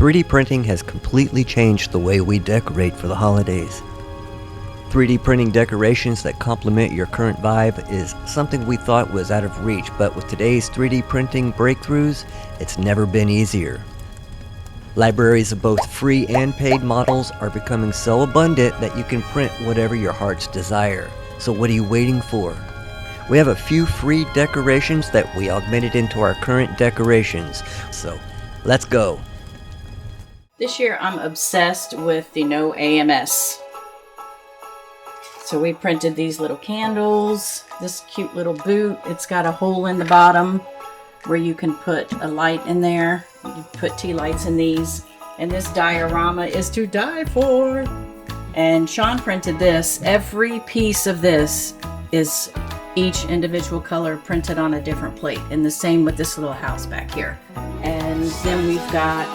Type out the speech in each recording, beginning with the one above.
3D printing has completely changed the way we decorate for the holidays. 3D printing decorations that complement your current vibe is something we thought was out of reach, but with today's 3D printing breakthroughs, it's never been easier. Libraries of both free and paid models are becoming so abundant that you can print whatever your heart's desire. So what are you waiting for? We have a few free decorations that we augmented into our current decorations. So let's go. This year I'm obsessed with the No AMS. So we printed these little candles, this cute little boot. It's got a hole in the bottom where you can put a light in there. You can put tea lights in these. And this diorama is to die for. And Sean printed this. Every piece of this is each individual color printed on a different plate. And the same with this little house back here. And then we've got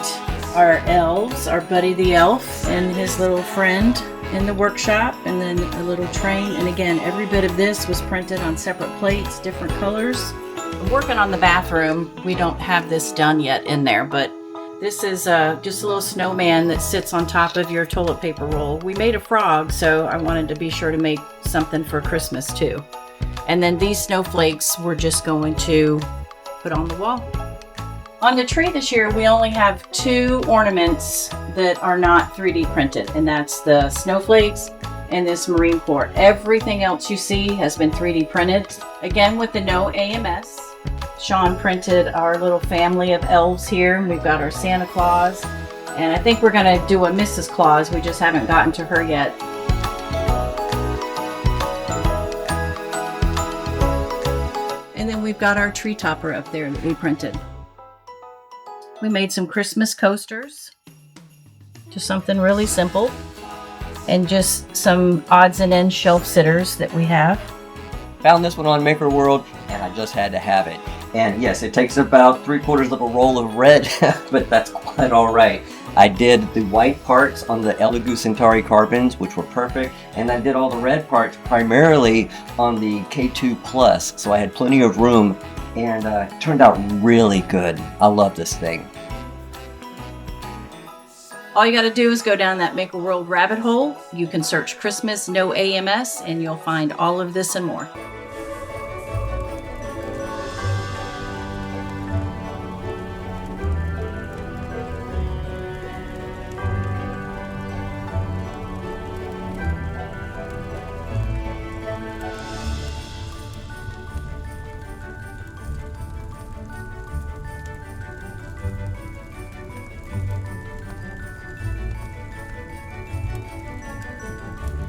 our elves, our Buddy the Elf and his little friend in the workshop, and then a little train. And again, every bit of this was printed on separate plates, different colors. I'm working on the bathroom. We don't have this done yet in there, but this is just a little snowman that sits on top of your toilet paper roll. We made a frog, so I wanted to be sure to make something for Christmas too. And then these snowflakes we're just going to put on the wall. On the tree this year, we only have 2 ornaments that are not 3D printed, and that's the snowflakes and this Marine Corps. Everything else you see has been 3D printed. Again, with the No AMS. Sean printed our little family of elves here. We've got our Santa Claus, and I think we're gonna do a Mrs. Claus. We just haven't gotten to her yet. And then we've got our tree topper up there that we printed. We made some Christmas coasters, just something really simple, and just some odds and ends shelf sitters that we have. Found this one on Maker World, and I just had to have it. And yes, it takes about 3/4 of a roll of red, but that's quite all right. I did the white parts on the Elegoo Centauri carbons, which were perfect, and I did all the red parts primarily on the K2 Plus, so I had plenty of room, and it turned out really good. I love this thing. All you got to do is go down that Maker World rabbit hole. You can search Christmas No AMS, and you'll find all of this and more.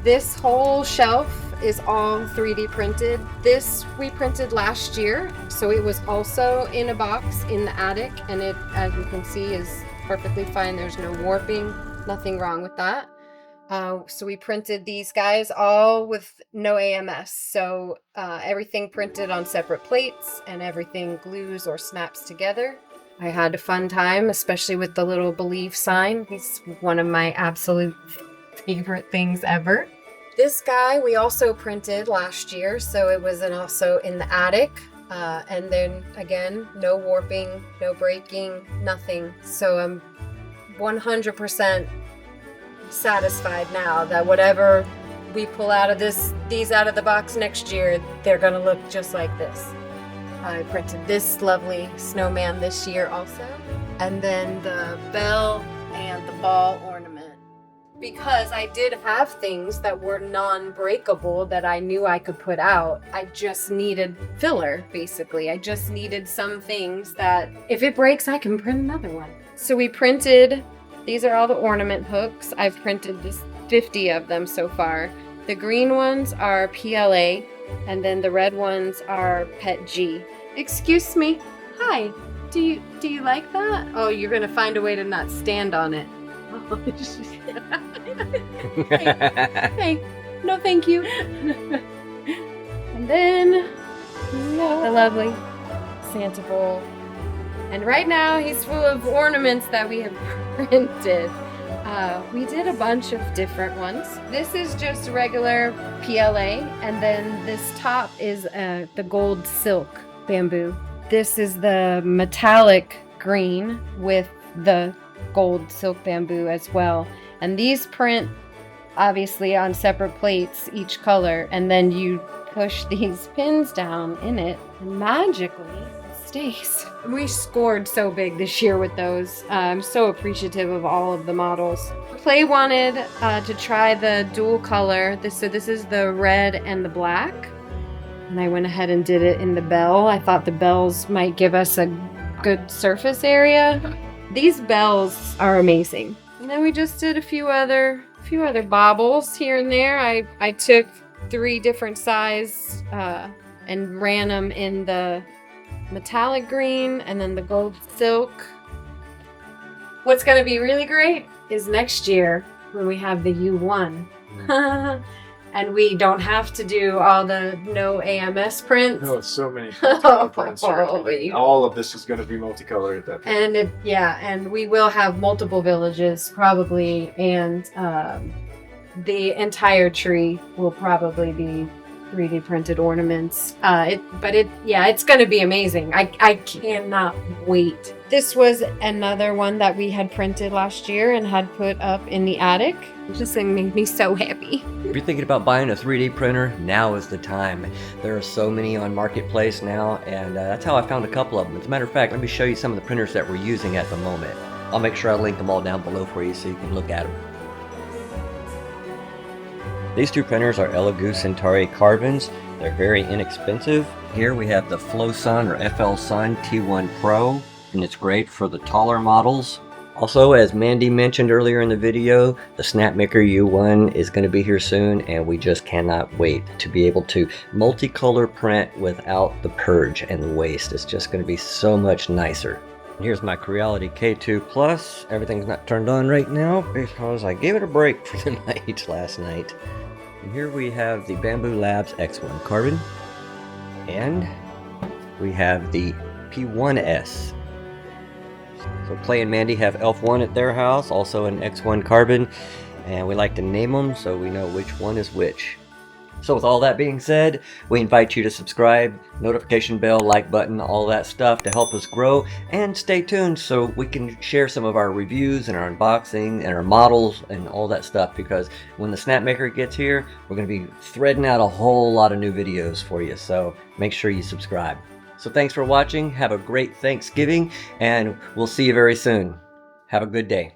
This whole shelf is all 3D printed. This we printed last year, so it was also in a box in the attic, and it, as you can see, is perfectly fine. There's no warping, nothing wrong with that. So we printed these guys all with No AMS, so everything printed on separate plates and everything glues or snaps together. I had a fun time, especially with the little believe sign. He's one of my absolute favorite things ever. This guy we also printed last year, so it was also in the attic, and then again, no warping, no breaking, nothing. So I'm 100% satisfied now that whatever we pull out of these out of the box next year, they're gonna look just like this. I printed this lovely snowman this year also, and then the bell and the ball ornament. Because I did have things that were non-breakable that I knew I could put out. I just needed filler, basically. I just needed some things that if it breaks, I can print another one. So we printed, these are all the ornament hooks. I've printed this 50 of them so far. The green ones are PLA, and then the red ones are Pet G. Excuse me. Hi. Do you like that? Oh, you're gonna find a way to not stand on it. Hey, no thank you. And then the lovely Santa bowl. And right now he's full of ornaments that we have printed. We did a bunch of different ones. This is just regular PLA, and then this top is the gold silk bamboo. This is the metallic green with the gold silk bamboo as well. And these print obviously on separate plates, each color, and then you push these pins down in it and magically it stays. We scored so big this year with those. I'm so appreciative of all of the models. Play wanted to try the dual color. So this is the red and the black. And I went ahead and did it in the bell. I thought the bells might give us a good surface area. These bells are amazing. And then we just did a few other baubles here and there. I took 3 different sizes and ran them in the metallic green and then the gold silk. What's going to be really great is next year when we have the U1 and we don't have to do all the no AMS prints. No, so many multicolor prints. All of this is going to be multicolored at that point. And we will have multiple villages probably, and the entire tree will probably be 3D printed ornaments. It's going to be amazing. I cannot wait. This was another one that we had printed last year and had put up in the attic. It just made me so happy. If you're thinking about buying a 3D printer, now is the time. There are so many on Marketplace now, and that's how I found a couple of them. As a matter of fact, let me show you some of the printers that we're using at the moment. I'll make sure I link them all down below for you so you can look at them. These 2 printers are Elegoo Centauri carbons. They're very inexpensive. Here we have the FlowSun or FL Sun T1 Pro, and it's great for the taller models. Also, as Mandy mentioned earlier in the video, the Snapmaker U1 is going to be here soon, and we just cannot wait to be able to multicolor print without the purge and the waste. It's just going to be so much nicer. Here's my Creality K2 Plus. Everything's not turned on right now because I gave it a break for the night last night. And here we have the Bamboo Labs X1 carbon, and we have the P1S. So Clay and Mandy have Elf1 at their house, also an X1 carbon, and we like to name them so we know which one is which. So with all that being said, we invite you to subscribe, notification bell, like button, all that stuff to help us grow, and stay tuned so we can share some of our reviews and our unboxing and our models and all that stuff, because when the Snapmaker gets here, we're going to be threading out a whole lot of new videos for you, so make sure you subscribe. So thanks for watching, have a great Thanksgiving, and we'll see you very soon. Have a good day.